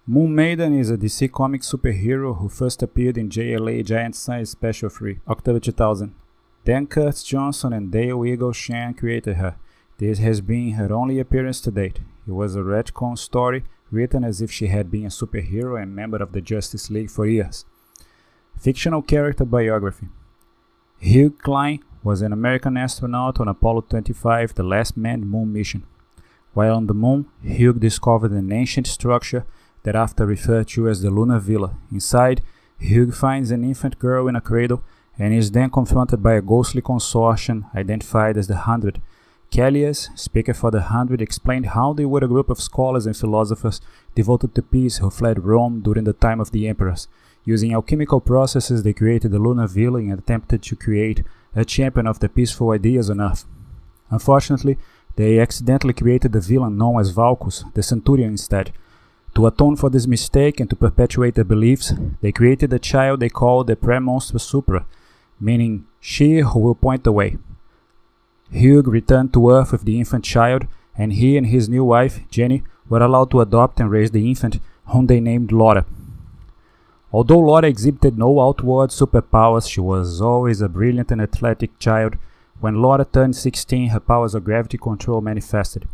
Moon Maiden is a DC Comics superhero who first appeared in JLA Giant Size Special 3, October 2000. Dan Kurtz Johnson and Dale Eagle Shan created her. This has been her only appearance to date. It was a retcon story written as if she had been a superhero and member of the Justice League for years. Fictional character biography. Hugh Klein was an American astronaut on Apollo 25, the last manned moon mission. While on the moon, Hugh discovered an ancient structure that after referred to as the Lunar Villa. Inside, Hugh finds an infant girl in a cradle and is then confronted by a ghostly consortium identified as the 100. Callias, speaker for the 100, explained how they were a group of scholars and philosophers devoted to peace who fled Rome during the time of the emperors. Using alchemical processes, they created the Lunar Villa and attempted to create a champion of the peaceful ideas on Earth. Unfortunately, they accidentally created the villain known as Valkus, the Centurion, instead. To atone for this mistake and to perpetuate their beliefs, they created a child they called the Pre-Monstrous Supra, meaning she who will point the way. Hugh returned to Earth with the infant child, and he and his new wife, Jenny, were allowed to adopt and raise the infant, whom they named Laura. Although Laura exhibited no outward superpowers, she was always a brilliant and athletic child. When Laura turned 16, her powers of gravity control manifested.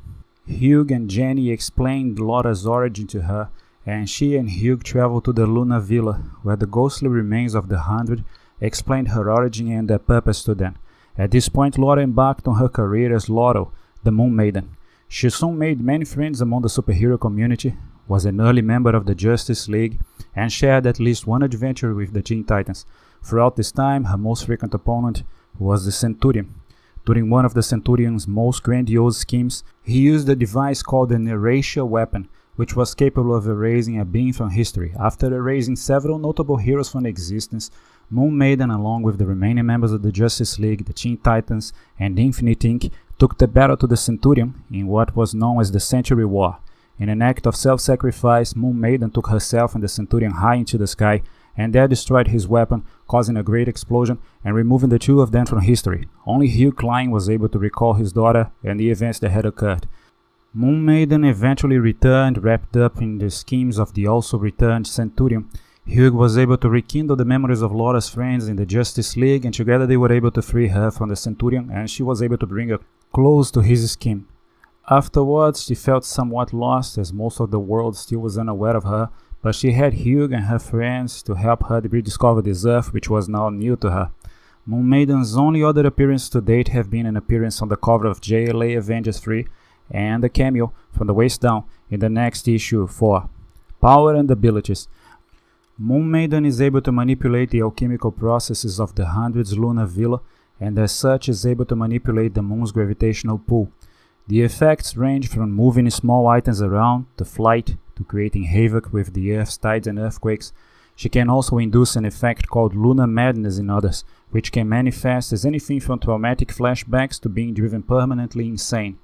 Hugh and Jenny explained Laura's origin to her, and she and Hugh traveled to the Lunar Villa, where the ghostly remains of the 100 explained her origin and their purpose to them. At this point, Laura embarked on her career as Lauriel, the Moon Maiden. She soon made many friends among the superhero community, was an early member of the Justice League, and shared at least one adventure with the Teen Titans. Throughout this time, her most frequent opponent was the Centurion. During one of the Centurion's most grandiose schemes, he used a device called an erasure weapon, which was capable of erasing a being from history. After erasing several notable heroes from existence, Moon Maiden, along with the remaining members of the Justice League, the Teen Titans, and Infinite Inc., took the battle to the Centurion in what was known as the Century War. In an act of self-sacrifice, Moon Maiden took herself and the Centurion high into the sky, and there destroyed his weapon, causing a great explosion and removing the two of them from history. Only Hugh Klein was able to recall his daughter and the events that had occurred. Moon Maiden eventually returned, wrapped up in the schemes of the also returned Centurion. Hugh was able to rekindle the memories of Laura's friends in the Justice League, and together they were able to free her from the Centurion, and she was able to bring her close to his scheme. Afterwards, she felt somewhat lost, as most of the world still was unaware of her, but she had Hugh and her friends to help her rediscover this Earth, which was now new to her. Moon Maiden's only other appearance to date have been an appearance on the cover of JLA Avengers 3 and a cameo from the waist down in the next issue 4. Power and Abilities. Moon Maiden is able to manipulate the alchemical processes of the 100's Lunar Villa, and as such is able to manipulate the Moon's gravitational pull. The effects range from moving small items around, to flight, to creating havoc with the Earth's tides and earthquakes. She can also induce an effect called lunar madness in others, which can manifest as anything from traumatic flashbacks to being driven permanently insane.